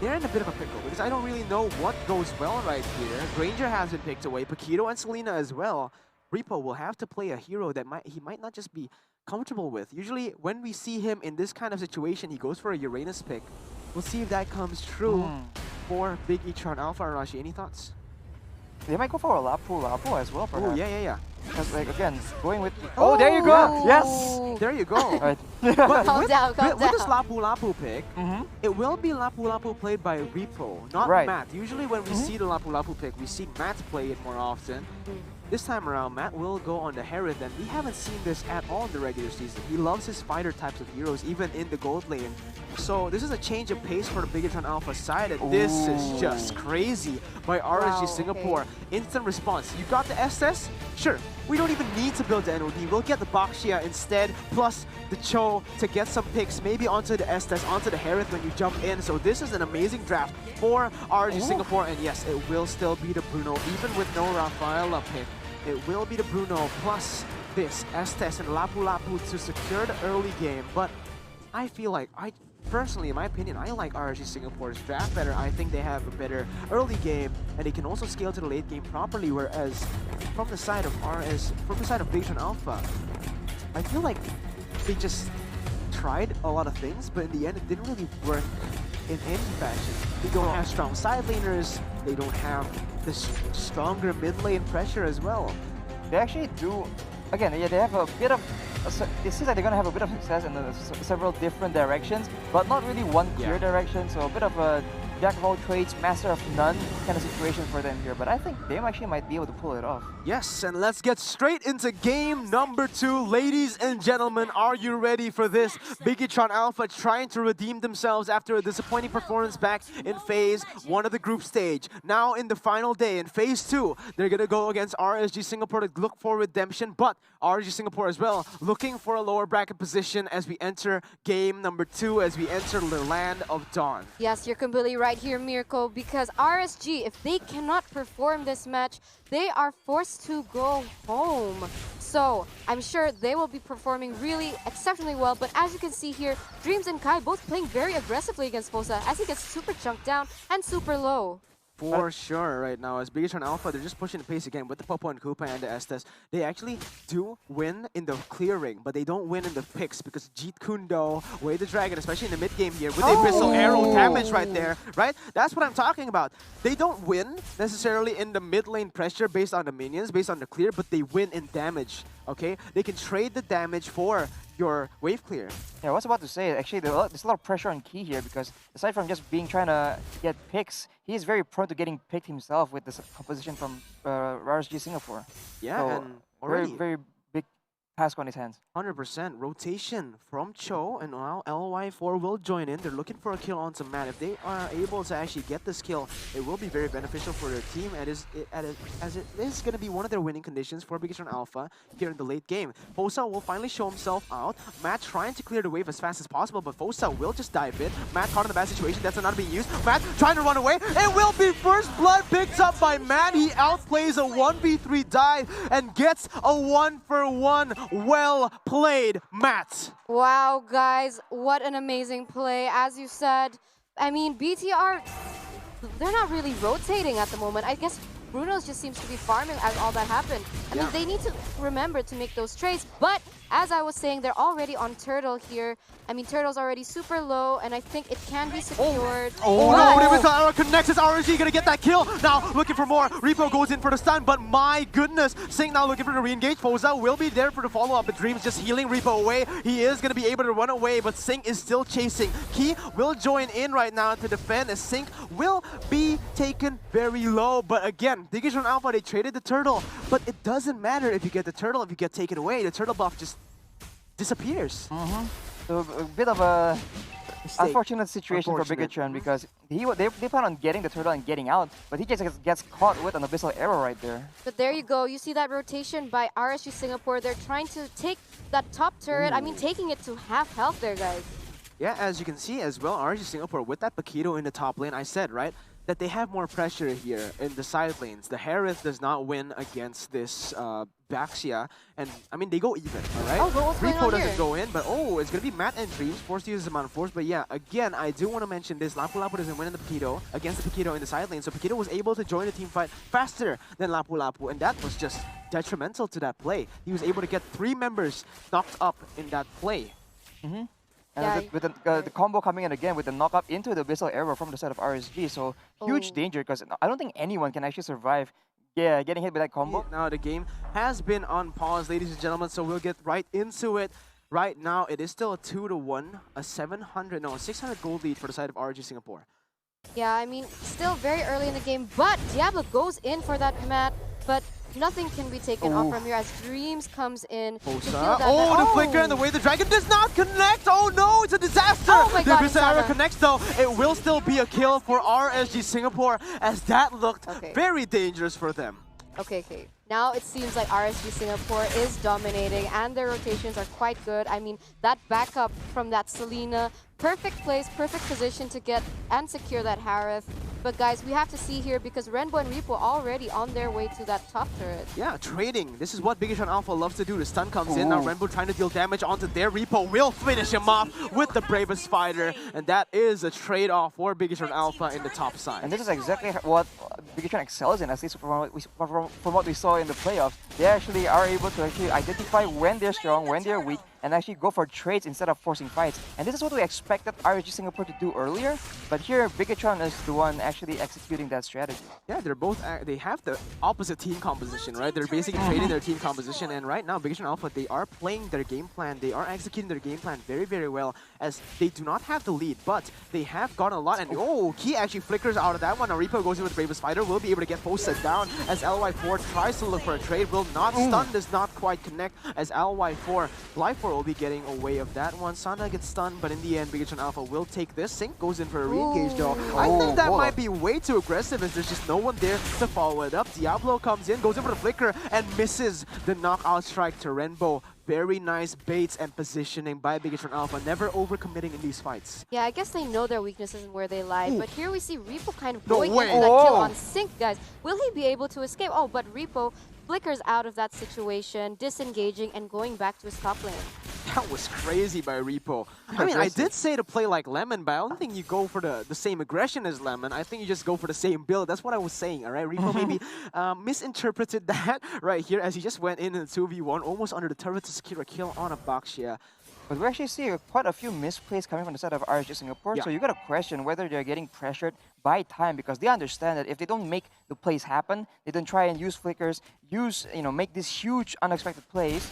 they're in a bit of a pickle because I don't really know what goes well right here. Granger has been picked away, Paquito and Selena as well. Repo will have to play a hero that he might not just be comfortable with. Usually when we see him in this kind of situation, he goes for a Uranus pick. We'll see if that comes true for Bigetron Alpha. Arashi, any thoughts? They might go for a Lapu as well, perhaps. Oh, yeah. Because, like, again, going with... Oh, there you go! Yeah. Yes! There you go. Right. But calm down. with this Lapu pick, it will be Lapu played by Repo, not Matt. Usually when we see the Lapu pick, we see Matt play it more often. This time around, Matt will go on the Hereth, and we haven't seen this at all in the regular season. He loves his fighter types of heroes, even in the gold lane. So this is a change of pace for the Bigetron Alpha side, and this is just crazy by RSG Singapore. Okay. Instant response. You got the SS? Sure. We don't even need to build the NOD. We'll get the Baxia instead, plus the Cho to get some picks, maybe onto the Estes, onto the Hereth when you jump in. So this is an amazing draft for RSG Singapore, and yes, it will still be the Bruno, even with no Rafaela pick. It will be the Bruno plus this Estes and Lapu to secure the early game. But I feel like, personally, in my opinion, I like RSG Singapore's draft better. I think they have a better early game, and they can also scale to the late game properly. Whereas from the side of Bigetron Alpha, I feel like they just tried a lot of things, but in the end, it didn't really work in any fashion. They don't have strong side laners. They don't have this stronger mid lane pressure as well. They actually do. Again, yeah, they have a bit of... It seems like they're going to have a bit of success in several different directions, but not really one clear direction, so a bit of a jack of all trades, master of none kind of situation for them here, but I think they actually might be able to pull it off. Yes, and let's get straight into game number 2. Ladies and gentlemen, are you ready for this? Bigetron Alpha trying to redeem themselves after a disappointing performance back in Phase 1 of the group stage. Now in the final day, in Phase 2, they're going to go against RSG Singapore to look for redemption, but RSG Singapore as well, looking for a lower bracket position as we enter game number 2, as we enter the Land of Dawn. Yes, you're completely right here, Mirko, because RSG, if they cannot perform this match, they are forced to go home. So I'm sure they will be performing really exceptionally well, but as you can see here, Dreams and Kai both playing very aggressively against Fosa as he gets super chunked down and super low. For sure right now, as Bigetron Alpha, they're just pushing the pace again with the Popo and Koopa and the Estes. They actually do win in the clearing, but they don't win in the picks because Jeet Kundo, Way the Dragon, especially in the mid game here, with the Abyssal Arrow damage right there, right? That's what I'm talking about. They don't win necessarily in the mid lane pressure based on the minions, based on the clear, but they win in damage, okay? They can trade the damage for your wave clear. Yeah, I was about to say, actually, there's a lot of pressure on Key here because aside from just trying to get picks, he is very prone to getting picked himself with this composition from RSG Singapore. Yeah, so and already very big task on his hands. 100% rotation from Cho, and now LY4 will join in. They're looking for a kill on some Matt. If they are able to actually get this kill, it will be very beneficial for their team, as it is going to be one of their winning conditions for Bigetron Alpha here in the late game. Fosa will finally show himself out. Matt trying to clear the wave as fast as possible, but Fosa will just dive in. Matt caught in a bad situation. That's not being used. Matt trying to run away. It will be first blood picked up by Matt. He outplays a 1v3 dive and gets a 1-for-1. Well played, Matt. Wow, guys, what an amazing play. As you said, I mean, BTR, they're not really rotating at the moment. I guess Bruno's just seems to be farming as all that happened. I mean, they need to remember to make those trades, but as I was saying, they're already on Turtle here. I mean, Turtle's already super low, and I think it can be secured. Oh no, the Arrow connects. Is RSG gonna get that kill? Now looking for more. Repo goes in for the stun, but my goodness. Sing now looking for the re-engage. Fosa will be there for the follow-up, but Dreams just healing Repo away. He is gonna be able to run away, but Sing is still chasing. Key will join in right now to defend, as Sing will be taken very low. But again, Bigetron Alpha, they traded the Turtle, but it doesn't matter if you get the Turtle, if you get taken away. The Turtle buff just disappears. So a bit of a unfortunate situation for Bigetron because they plan on getting the Turtle and getting out, but he just gets caught with an Abyssal Arrow right there. But there you go. You see that rotation by RSG Singapore. They're trying to take that top turret. I mean, taking it to half health there, guys. Yeah, as you can see as well, RSG Singapore with that Paquito in the top lane, I said, right? that they have more pressure here in the side lanes. The Harith does not win against this Baxia, and I mean they go even, all right? Oh, but what's going Repo on doesn't here? go in, but oh, it's gonna be Matt and Dreams forced to use his amount of force. But yeah, again, I do want to mention this: Lapu Lapu doesn't win in the Paquito against the Paquito in the side lane, so Paquito was able to join the team fight faster than Lapu Lapu, and that was just detrimental to that play. He was able to get 3 members knocked up in that play. And Yeah, with the combo coming in again with the knock up into the Abyssal Arrow from the side of RSG, so huge Oh. danger because I don't think anyone can actually survive getting hit by that combo. Now the game has been on pause, ladies and gentlemen, so we'll get right into it. Right now, it is still a 2-1, a 600 gold lead for the side of RSG Singapore. Yeah, I mean, still very early in the game, but Diablo goes in for that mat, but nothing can be taken off from here as Dreams comes in to heal that Oh, mat. the flicker and the way the dragon does not connect! Oh no, it's a disaster! Oh my the God, Abyssal Arrow Insana. connects though. It will still be a kill for RSG Singapore as that looked Okay. very dangerous for them. Okay. Now it seems like RSG Singapore is dominating and their rotations are quite good. I mean, that backup from that Selena, perfect place, perfect position to get and secure that Harith. But guys, we have to see here because Renbo and Repo already on their way to that top turret. Yeah, trading. This is what Bigetron Alpha loves to do. The stun comes in. Now Renbo trying to deal damage onto their Repo will finish him off with the bravest fighter. And that is a trade-off for Bigetron Alpha in the top side. And this is exactly what Bigetron excels in, at least from what we saw in the playoffs. They actually are able to actually identify when they're strong, when they're weak, and actually go for trades instead of forcing fights. And this is what we expected RSG Singapore to do earlier, but here Bigetron is the one actually executing that strategy. Yeah, they're both, they have the opposite team composition, right? They're basically trading their team composition, and right now, Bigetron Alpha, they are playing their game plan. They are executing their game plan very, very well, as they do not have the lead, but they have gotten a lot, and oh, Key actually flickers out of that one. Now Repo goes in with Bravest Fighter, will be able to get posted down, as LY4 tries to look for a trade, will not, stun does not quite connect, as LY4, Life4 will be getting away of that one. Sana gets stunned, but in the end, Bigetron Alpha will take this. Sync goes in for a re-engage though. I think that might be way too aggressive as there's just no one there to follow it up. Diablo comes in, goes in for the flicker, and misses the knockout strike to Renbo. Very nice baits and positioning by Bigetron Alpha, never overcommitting in these fights. Yeah, I guess they know their weaknesses and where they lie, but here we see Repo kind of No going way. into that kill on Sync, guys. Will he be able to escape? Oh, but Repo flickers out of that situation, disengaging and going back to his top lane. That was crazy by Repo. I mean, I did say to play like Lemon, but I don't think you go for the same aggression as Lemon. I think you just go for the same build. That's what I was saying, all right? Repo maybe misinterpreted that right here as he just went in 2v1, almost under the turret to secure a kill on a Baxia. But we actually see quite a few misplays coming from the side of RSG Singapore, so you got to question whether they're getting pressured by time, because they understand that if they don't make the plays happen, they don't try and use flickers, make these huge unexpected plays,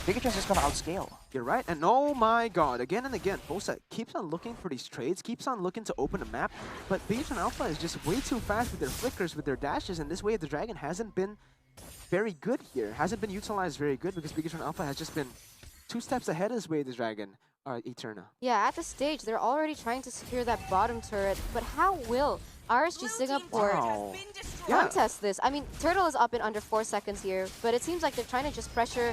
Bigetron's just gonna outscale. You're right, and oh my god, again and again, Bosa keeps on looking for these trades, keeps on looking to open a map, but Bigetron Alpha is just way too fast with their flickers, with their dashes, and this way the Dragon hasn't been very good here, hasn't been utilized very good, because Bigetron Alpha has just been 2 steps ahead of Way the Dragon, Eterna. Yeah, at this stage, they're already trying to secure that bottom turret, but how will RSG Singapore contest this? I mean, Turtle is up in under 4 seconds here, but it seems like they're trying to just pressure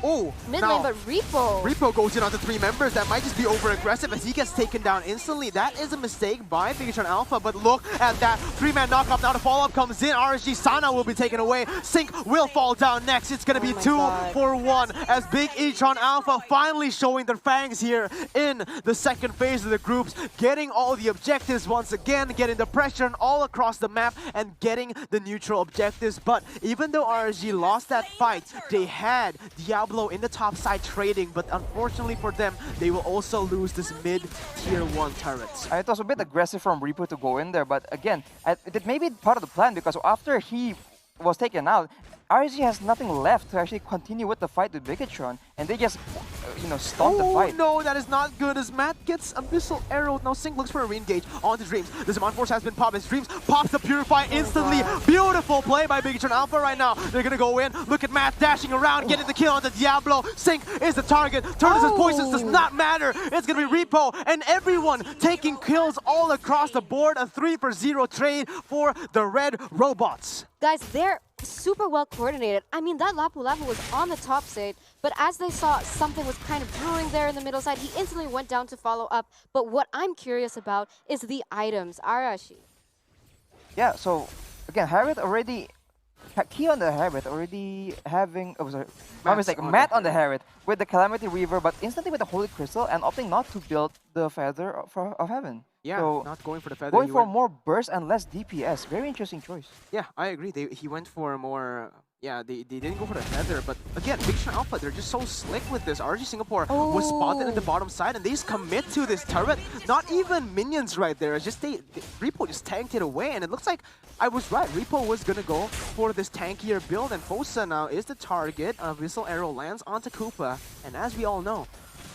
mid lane, but Repo goes in onto 3 members. That might just be over-aggressive as he gets taken down instantly. That is a mistake by Bigetron Alpha, but look at that 3-man knockoff. Now the follow-up comes in. RSG Sana will be taken away. Sync will fall down next. It's going to be 2 for 1 as Bigetron Alpha finally showing their fangs here in the second phase of the groups, getting all the objectives once again, getting the pressure on all across the map and getting the neutral objectives. But even though RSG lost that fight, they had Diablo in the top side trading, but unfortunately for them, they will also lose this mid-tier 1 turret. It was a bit aggressive from Repo to go in there, but again, it may be part of the plan, because after he was taken out, RSG has nothing left to actually continue with the fight with Bigetron, and they just, stomp the fight. No, that is not good as Matt gets Abyssal Arrow. Now Sync looks for a re-engage onto Dreams. The Zaman Force has been popped as Dreams pops the Purify instantly. Beautiful play by Bigetron Alpha right now. They're gonna go in. Look at Matt dashing around, getting the kill onto Diablo. Sync is the target. Turnus' poisons does not matter. It's gonna be Repo and everyone taking kills all across the board. A 3-for-0 trade for the red robots. Guys, they're super well coordinated. I mean, that Lapu Lapu was on the top side, but as they saw something was kind of brewing there in the middle side, he instantly went down to follow up. But what I'm curious about is the items. Arashi. Yeah, so again, Harith already key on the Harith, already having sorry, my mistake, Matt on the Harith with the Calamity Reaver, but instantly with the Holy Crystal and opting not to build the Feather of Heaven. Yeah, so not going for the feather. going he for went, more burst and less DPS. Very interesting choice. Yeah, I agree. He went for more. Yeah, they didn't go for the feather, but again, Bigetron Alpha, they're just so slick with this. RSG Singapore was spotted in the bottom side, and they just commit to this turret. Not even minions right there. It's just Repo just tanked it away, and it looks like I was right. Repo was gonna go for this tankier build, and Fosa now is the target. A Whistle Arrow lands onto Koopa, and as we all know,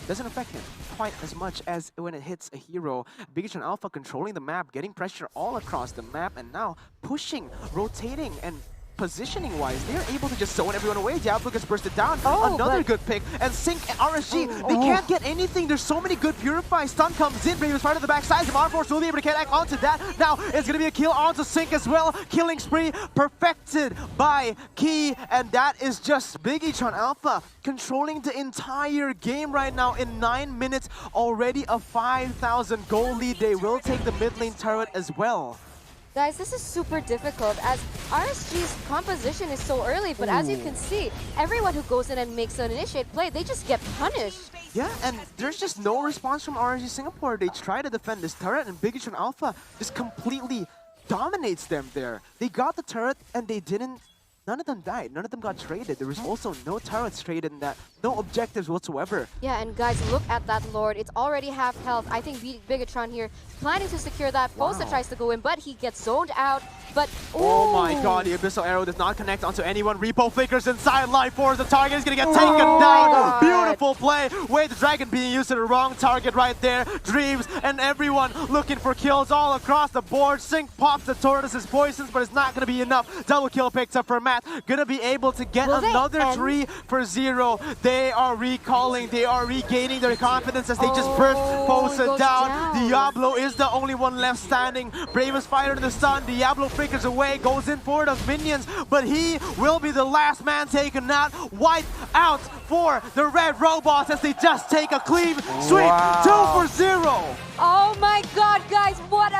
doesn't affect him quite as much as when it hits a hero. Bigetron Alpha controlling the map, getting pressure all across the map, and now pushing, rotating, and positioning-wise, they're able to just zone everyone away. Diablo gets bursted down. Another good pick. And Sync and RSG, they can't get anything. There's so many good Purify. Stun comes in. Brave is part of the backside. Jamar Force will be able to connect onto that. Now, it's going to be a kill onto Sync as well. Killing spree perfected by Key. And that is just Bigetron Alpha controlling the entire game right now in 9 minutes. Already a 5,000 goal lead. They will take the mid lane turret as well. Guys, this is super difficult as RSG's composition is so early, but as you can see, everyone who goes in and makes an initiate play, they just get punished. Yeah, and there's just no response from RSG Singapore. They try to defend this turret, and Bigetron Alpha just completely dominates them there. They got the turret, and they didn't. None of them died. None of them got traded. There was also no turrets traded in that. No objectives whatsoever. Yeah, and guys, look at that Lord. It's already half health. I think Bigetron here planning to secure that. Fosa tries to go in, but he gets zoned out. But oh my god, the Abyssal Arrow does not connect onto anyone. Repo flickers inside. Life Force, the target is going to get taken down. Beautiful play. Wait, the dragon being used to the wrong target right there. Dreams and everyone looking for kills all across the board. Sync pops the Tortoise's poisons, but it's not going to be enough. Double kill picked up for Matt. Gonna be able to get another 3 for 0. They are recalling, they are regaining their confidence as they just burst Fosa down. Diablo is the only one left standing. Bravest fighter in the sun. Diablo flickers away, goes in for the minions, but he will be the last man taken out. Wipe out for the Red Robots as they just take a clean sweep. 2 for 0. Oh my god, guys, what a